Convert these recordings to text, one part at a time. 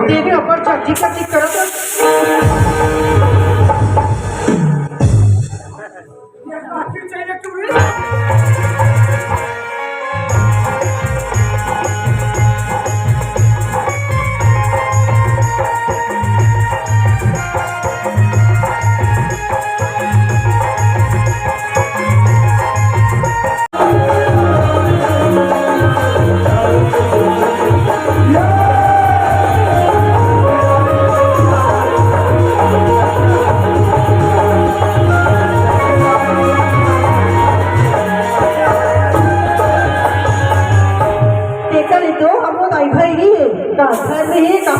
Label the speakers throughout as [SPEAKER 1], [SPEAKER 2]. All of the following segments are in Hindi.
[SPEAKER 1] देवी अपर चाची का चिक करत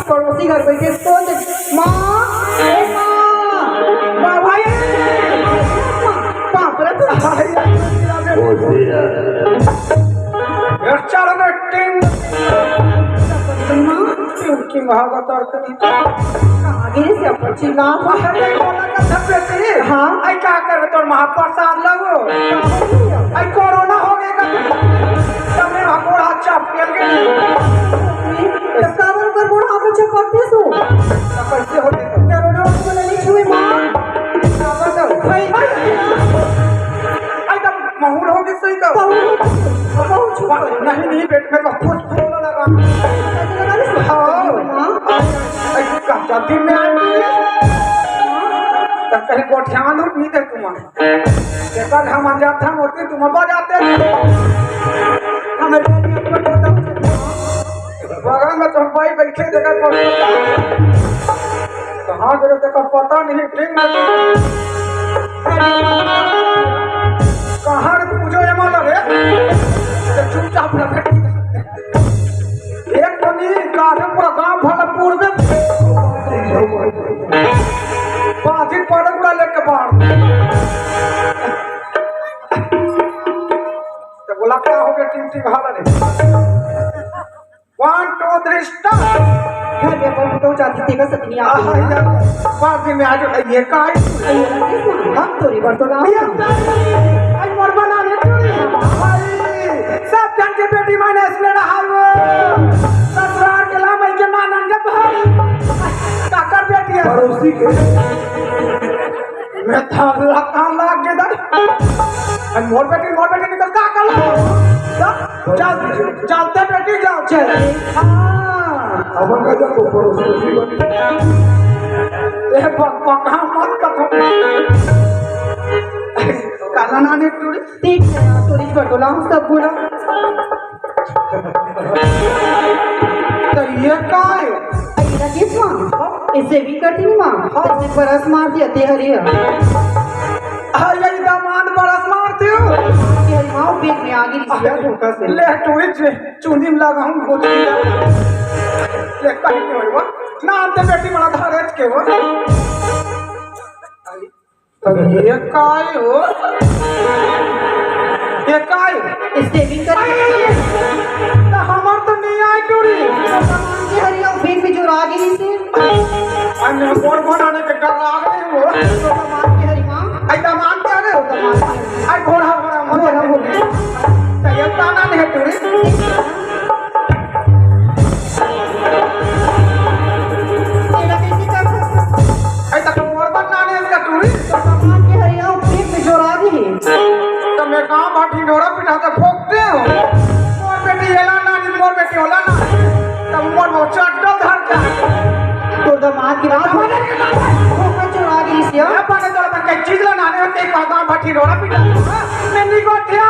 [SPEAKER 1] पड़ोसी घर बैठे सोच भाई हाँ क्या कर तोर महाप्रसाद लगो कोरोना हो गया कैसे होते कोरोना नहीं छुई मां महूर हो गई सही का नहीं पेट में बहुत फूल लगा जल्दी में कहीं गोठियान नहीं थे तुम हम जाते हम होती तुम बजाते बगल में तुम भाई बैठे जगह पर कहाँ गए देखो पता नहीं ठीक कहाँ पूजो एमाल रे चुपचाप एक बनी गाढ़ पूरा गाँव भला पूर्व बाधित पड़े पूरा लेके बाढ़ तो बोला क्या हो गया टीम टीम हाल नहीं 1 2 3 स्टार्ट क्या ये पर तो जाती थी का सतनी आ बाकी में आज ये काय हम तोरी बरतोला आज मोर बनाने भाई सब जन के बेटी माने इसमें रहा वो ससुराल के ला मैं के नानन के भाई काकर बेटी है पड़ोसी के मैं था लाग के दर मोर बेटी निकल का कर चलते बेटी जाओ चल अब का जब पड़ोसी ए पक्का मत कथो काला नाने टूरी ठीक है टूरी बटोला सब बोला तो ये काय अइरा किस मां इसे भी करती मां इसने बरस मार दिया ते हरिया हां ये दामाद बरस मारते हो कि हरी मां बेग में आगे रिसिया धोखा से ले टूरी चुंदी में लगा हूं गोद ले काहे के हो नाम ते बेटी बड़ा धारेज के हो तो ये काय हो ये काय इससे भी कर तो हमर तो नहीं आई टूरी ये हरिया बेग में जो आगे से अन्य बोर बनाने के डर आ गए हो तो मान के हरी मां ऐसा मान क्या रे हो तो आई घोड़ा बोल तो ये ताना नहीं टूरी तो मैं कहाँ बाटी डोरा पिटा तो फोकते हो मोर बेटी हेला ना नहीं मोर बेटी होला ना तब मोर वो चट्टल धर जा तो दामाद की बात हो फोका चुरा गई सी है पाने तो बन के चीज ला नाने होते कहाँ बाटी डोरा पिटा मैं नहीं गोठिया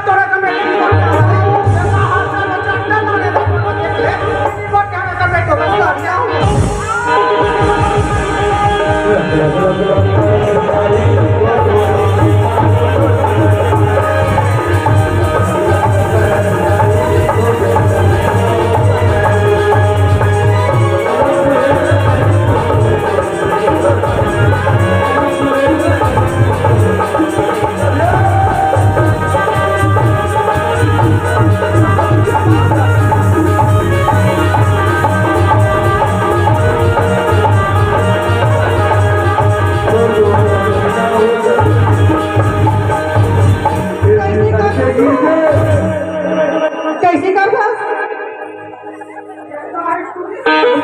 [SPEAKER 1] तोरा का मैं नहीं गोठिया हाथ में चट्टल नाने तो मोर बेटी नहीं गोठिया में तो मैं तो बस आ गया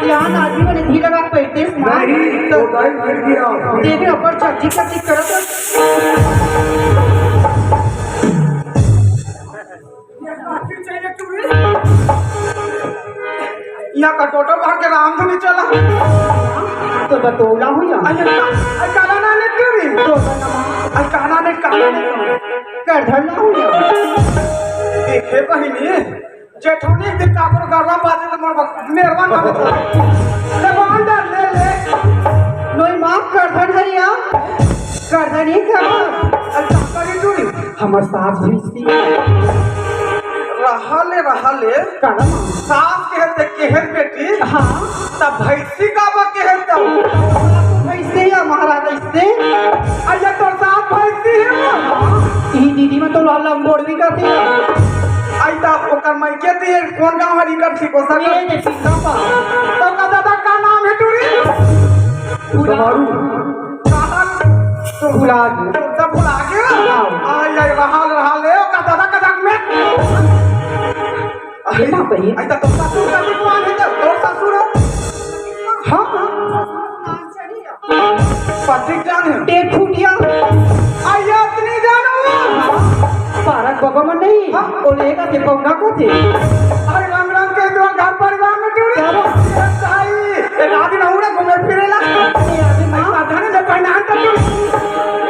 [SPEAKER 2] ध्यान आदमी मैंने धी लगा पैंतीस माँ
[SPEAKER 3] नहीं तो दाई गिर गया
[SPEAKER 2] देख रहे ऊपर चर्ची चर्ची करत
[SPEAKER 1] यहाँ का टोटो भर के राम धुनी चला
[SPEAKER 2] तो बतौला हुई
[SPEAKER 1] आई काला ना ने तेरी
[SPEAKER 2] तो नमा
[SPEAKER 1] आई काला ने
[SPEAKER 2] कर धरना हुई
[SPEAKER 1] देखे बहिनी जेठौनी दिन काकर गरवा बाजे तो मोर मेहरबान बाबू ले बांध ले
[SPEAKER 2] नोई माफ कर धर हरिया कर धर नहीं कर
[SPEAKER 1] अच्छा करी चूड़ी
[SPEAKER 2] हमर सास भीसी
[SPEAKER 1] रहले
[SPEAKER 2] काना
[SPEAKER 1] सास केहर बेटी
[SPEAKER 2] हाँ
[SPEAKER 1] तब भैंसी का बा केहर तब
[SPEAKER 2] कैसे या महाराज ऐसे
[SPEAKER 1] अरे तोर सास भैंसी है
[SPEAKER 2] ई दीदी में तो लंबोड़ भी करती है
[SPEAKER 1] आई तब ओकर मायके दिए कौन गांव हरी कर ठीक हो सके
[SPEAKER 2] ये देखी का
[SPEAKER 1] तो का दादा का नाम है टूरी
[SPEAKER 3] समारू
[SPEAKER 1] कहां तो
[SPEAKER 2] भुला गए
[SPEAKER 1] तब भुला गया आई रहले ओकर दादा का दाग में
[SPEAKER 2] ये ना भाई
[SPEAKER 1] आई तो ससुर का दुकान है तो ससुर हां पत्रिक जान है
[SPEAKER 2] टेप फूटिया
[SPEAKER 1] आई इतनी जानो
[SPEAKER 2] पारक बाबा में नहीं ओलेगा ते पौना को थे
[SPEAKER 1] अरे राम राम के दो घर परिवार में टूरी भाई एक आदमी ना उड़े घूमे फिरेला
[SPEAKER 2] ये आदमी मां
[SPEAKER 1] साधारण से पहनान कर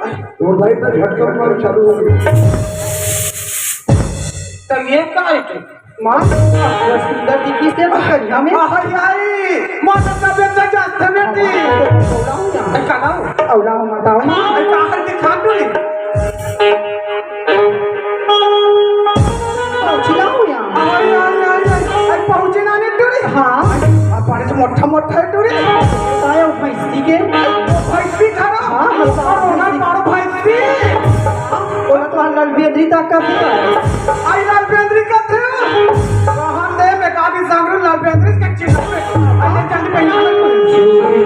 [SPEAKER 3] झटका मार चालू हो गया।
[SPEAKER 1] तो ये का है
[SPEAKER 2] माँ सुंदर दिखी से कन्या में
[SPEAKER 1] आई माता का बेटा जाते में थी आई का नाम
[SPEAKER 2] औला हो बताओ
[SPEAKER 1] आई का कर दिखा दो
[SPEAKER 2] पहुंचला हो यहाँ
[SPEAKER 1] आई आई आई आई पहुंचे ना ने टुरी
[SPEAKER 2] हाँ
[SPEAKER 1] पानी से मोटा मोटा है टुरी
[SPEAKER 2] आया भैंसी के
[SPEAKER 1] भैंसी खड़ा
[SPEAKER 2] हाँ
[SPEAKER 1] और ना मारो भैंसी
[SPEAKER 2] बोला तो लाल बेदरी तक का
[SPEAKER 1] आई लाल बेंद्री का थे कहां दे में काफी सांगरू लाल बेंद्री के चिन्ह में आई चंद पहना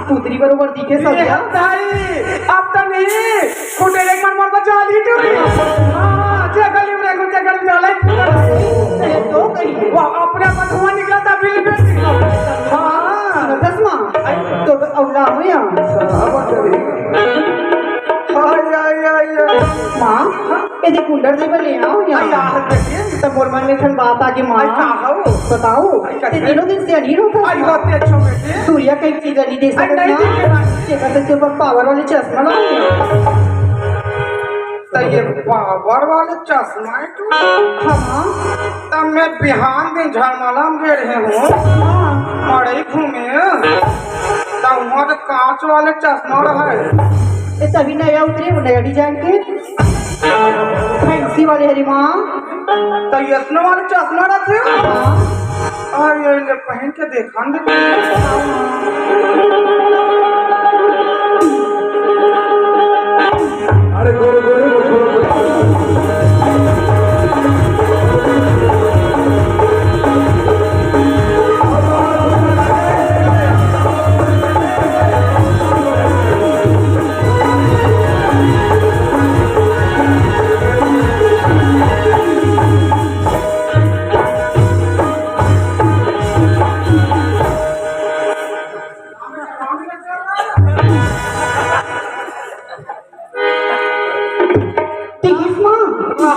[SPEAKER 2] पुत्री बरोबर दिखे सध्या
[SPEAKER 1] अब तो नहीं कुठे एक मन मर बचा ली तू हां जे गली में गुंजे गली में ले
[SPEAKER 2] तो कहीं
[SPEAKER 1] वो अपने आप धुआं निकला था बिल पे
[SPEAKER 2] हां दसमा तो औला हो यहाँ
[SPEAKER 1] हाय हाय हाय
[SPEAKER 2] माँ ये देखो कुंडर दे बले आओ
[SPEAKER 1] आई
[SPEAKER 2] यहाँ
[SPEAKER 1] यार बेटी
[SPEAKER 2] तब मोर मन में ठन बात आगे माँ
[SPEAKER 1] आई का हो
[SPEAKER 2] बताओ
[SPEAKER 1] आई का
[SPEAKER 2] ते दिनों दिन से अनिल होता
[SPEAKER 1] आई होते अच्छो बेटी
[SPEAKER 2] सूर्या कई चीज अली दे सकत
[SPEAKER 1] नहीं दिखे
[SPEAKER 2] ना
[SPEAKER 1] ना।
[SPEAKER 2] ये कहते तेरे पर पावर वाले चश्मा लगाओ
[SPEAKER 1] तो ये पावर वाले चश्मा है तू
[SPEAKER 2] हाँ
[SPEAKER 1] तब मैं बिहान दिन झरमला में रहे हूँ
[SPEAKER 2] हाँ
[SPEAKER 1] मड़ई घूमे तब वहाँ तो कांच वाले चश्मा रहा है
[SPEAKER 2] ये तभी नया उतरे वो नया डिजाइन के फैंसी वाले हरी माँ
[SPEAKER 1] तो यसनो वाले चश्मा रखे
[SPEAKER 2] हाँ
[SPEAKER 1] और ये ले पहन के देखा न
[SPEAKER 3] अरे गोरे गोरे को छोड़ो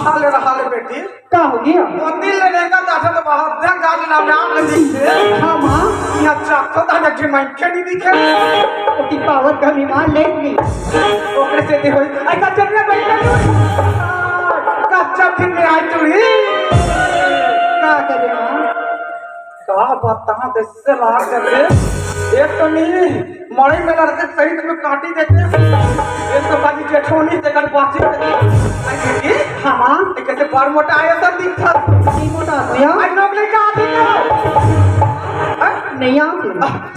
[SPEAKER 1] हाल रहा बेटी
[SPEAKER 2] का हो गया
[SPEAKER 1] मंदिर लेने का दादा तो बहुत ध्यान गाड़ी नाम नाम ले दिखे
[SPEAKER 2] हाँ माँ
[SPEAKER 1] यहाँ चाको दादा जी मैं क्या नहीं दिखे
[SPEAKER 2] उसकी पावर का विमान ले ली
[SPEAKER 1] ओकरे से होई आई का चलने बैठा कब फिर में आई तू ही
[SPEAKER 2] का करे माँ
[SPEAKER 1] का बता दे से लाग जाते एक तो नहीं मड़ई में लड़के सही में काटी देते एक तो बाजी जेठोनी देकर बाची आई बेटी
[SPEAKER 2] हाँ माँ
[SPEAKER 1] ये कैसे बार मोटा आया सब दिखता
[SPEAKER 2] नहीं मोटा हो यार
[SPEAKER 1] आई नौकरी का आदमी
[SPEAKER 2] नहीं आती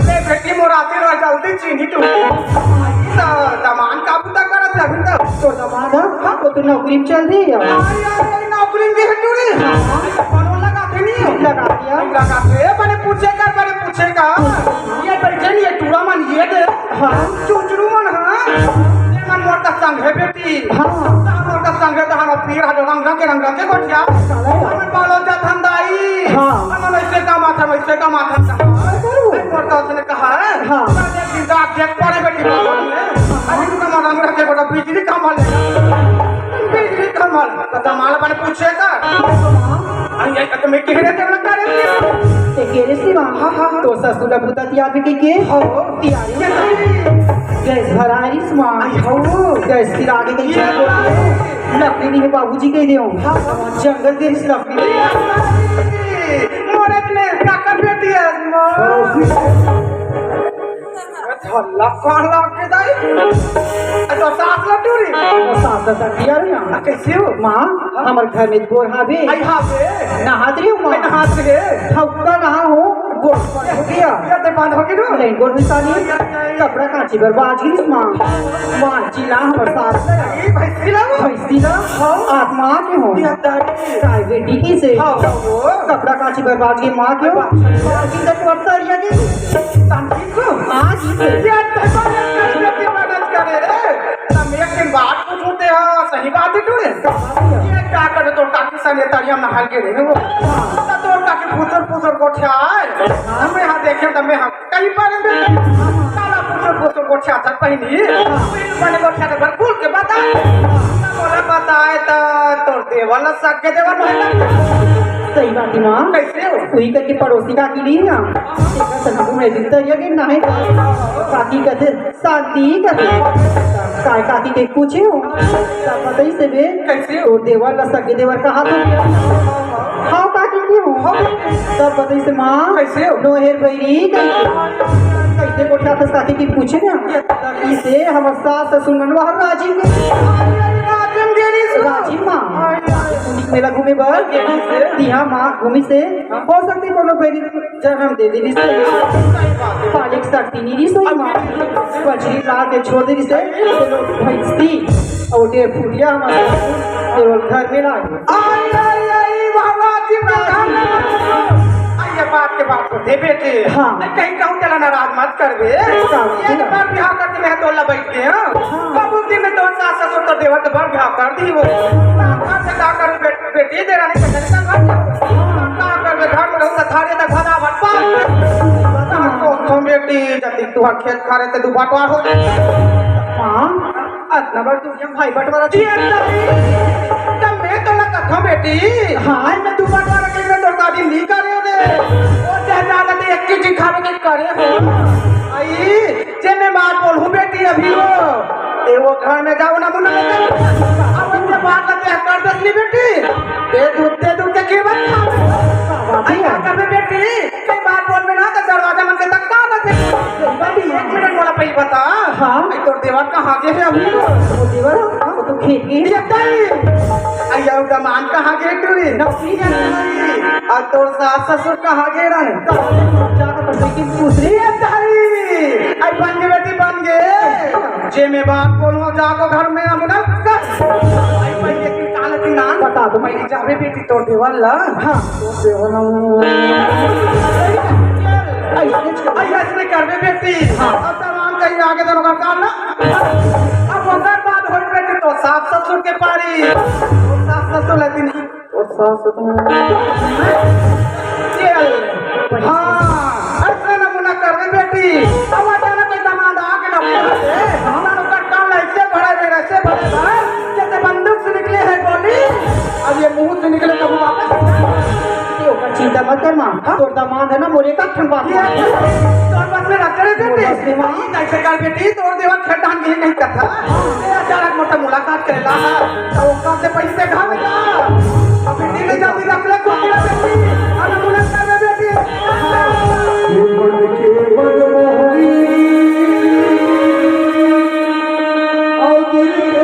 [SPEAKER 1] ले बेटी मोराती रह जल्दी चीनी तू दमान का पुता करत है अभी तक
[SPEAKER 2] तो दमाद हाँ वो तो नौकरी में चल रही है
[SPEAKER 1] आई नौकरी में है टूरी फोन लगाते नहीं हो
[SPEAKER 2] लगा दिया
[SPEAKER 1] लगाते बने पूछेगा ये बैठे नहीं है टूरा मन ये दे
[SPEAKER 2] हाँ
[SPEAKER 1] चुचरू मन हां ये मन मोर का संग है बेटी
[SPEAKER 2] हाँ
[SPEAKER 1] मोर का संग है तो हम पीर हज रंग के गोटिया हम बालो जा धंधाई
[SPEAKER 2] हाँ।
[SPEAKER 1] हम ऐसे का माथा मोर का उसने कहा है
[SPEAKER 2] हाँ।
[SPEAKER 1] एक दिन डाक देख पड़े बेटी अभी तू का रंग रखे बड़ा बिजली कमाल बिजली कमाल तो दमाल बने पूछेगा आई तो मैं कहने ते वाला करे
[SPEAKER 2] ते केरे सी माँ तो ससुर पुता तिया भी के
[SPEAKER 1] हो
[SPEAKER 2] तियारी गैस भरा है इस माँ
[SPEAKER 1] हो
[SPEAKER 2] गैस फिर आगे कहीं लकड़ी नहीं है बाबूजी कह दे जंगल तेरी से लकड़ी
[SPEAKER 1] मोरे ने काका बेटी है धल्ला कौन लाग के दाई तो सास लटूरी
[SPEAKER 2] सास दिया रे यहाँ
[SPEAKER 1] कैसे हो
[SPEAKER 2] माँ हमारे घर में बोर हावे
[SPEAKER 1] आई हावे
[SPEAKER 2] नहात रही हूँ माँ
[SPEAKER 1] हाथ रे
[SPEAKER 2] ठक्का नहा हो बोर हो गया
[SPEAKER 1] ये ते बंद हो गई नो
[SPEAKER 2] नहीं गोर मिसाली कपड़ा कांची बर्बाद गिरी माँ माँ चिला हमारे सास
[SPEAKER 1] ये भाई सिलाओ
[SPEAKER 2] भैंसी ना आत्मा के हो
[SPEAKER 1] ये दाई
[SPEAKER 2] काय बेटी की से
[SPEAKER 1] हां वो
[SPEAKER 2] कपड़ा कांची बर्बाद की माँ क्यों बाकी तक वक्त या की
[SPEAKER 1] तांती को
[SPEAKER 2] आज ही से
[SPEAKER 1] ये ते के मदद करे तुम एक दिन बात पूछते हो सही बात है टूरे ये क्या करे तो काकी सने तरिया नहाल के रहे वो तो काकी पुसर गोठिया हमें हां देखे तो मैं कहीं पर काला पुसर गोठिया था पहनी बने गोठिया के भूल के बता बोला बताए तो तोर देवल सक के देवल
[SPEAKER 2] सही बात है माँ
[SPEAKER 1] कैसे हो
[SPEAKER 2] वही करके पड़ोसी का की ली ना घूमने दिन तो ये ना है काकी कहते शांति कहते काय काकी के पूछे हो तब बताई से बे
[SPEAKER 1] कैसे
[SPEAKER 2] और देवर लसक के देवर कहा तो हाँ काकी की हो तब बताई से माँ
[SPEAKER 1] कैसे हो
[SPEAKER 2] नोहेर बैरी कैसे कोठा था काकी की पूछे ना काकी से हमारे सास ससुर मनवा राजी राजी माँ मेला घूमे बर दिया माँ घूमी से हो सकती कोनो बेरी जन्म दे दे से पालिक सकती नहीं सोई माँ बजरी ला के छोड़ दे से भैंसी और डेढ़ फुटिया हमारे केवल घर में ला
[SPEAKER 1] आई बाबा जी ये बात के बात को दे बेटे
[SPEAKER 2] हाँ।
[SPEAKER 1] कहीं कहूँ चला नाराज मत कर बे एक बार ब्याह करके मैं तोला बैठ के बाबू दिन में तो सास ससुर तो देवर के बार ब्याह कर दी वो घर से का कर बेटी दे रहा नहीं कर का कर बे घर में रहूंगा थारे तक भरा भटपा तो बेटी जल्दी तू खेत खारे ते दू बटवार हो
[SPEAKER 2] हाँ
[SPEAKER 1] नंबर तू भाई बटवारा जी तब मैं रखा बेटी
[SPEAKER 2] हाँ
[SPEAKER 1] मैं तू बात रखे मैं तो शादी नहीं करे रे ओ ज्यादा ते एक की खावे के करे हो आई जे मैं बात बोलूं बेटी अभी वो घर में जाओ ना मुन्ना अब मुझे बात लगे कर दसनी बेटी दे दूध के कीमत आई क्या कर बेटी कई बात बोल में ना तो दरवाजा मन के तक ना दे बेटी 1 मिनट वाला पहले बता
[SPEAKER 2] हाँ
[SPEAKER 1] तो देवर कहाँ गए है अभी
[SPEAKER 2] वो देवर वो तो खेत की
[SPEAKER 1] अयो दमान कहाँ गए टूरी नौकरी और तोर सास ससुर कहाँ गए रहे
[SPEAKER 2] जाकर पड़ती की दूसरी
[SPEAKER 1] आई बन गए बेटी बन गए जे में बात बोलूं जाको घर में हम ना आई पहले की काल की नाम
[SPEAKER 2] बता दो
[SPEAKER 1] मैं जावे बेटी तोर देवर ला
[SPEAKER 2] हाँ
[SPEAKER 1] तोर देवर ऐसे करबे बेटी अब तमाम कहीं आगे तो का काम ना अब ओकर बाद होई बेटी तो सास ससुर के पारी सास ससुर लेकिन और सास ससुर हाँ ऐसे नमूना करबे बेटी अब अचानक कोई दामाद आके ना बोले हमारा का काम ऐसे भरा मेरा ऐसे भरा जैसे बंदूक से निकले है गोली अब ये मुंह से निकले कब वापस
[SPEAKER 2] चिंता मत कर माँ तोर दामाद है ना मोरे का ठंडा
[SPEAKER 1] तोर बस में रख रहे बेटी वही कैसे कर बेटी तोर देवा खेतान के नहीं करता अचानक मोटा मुलाकात करेला तो कब से पैसे घा में जा अब बेटी ने जल्दी रख ले को बेटी अब मुलाकात कर बेटी
[SPEAKER 3] ये मन के मनमोहनी और दिल के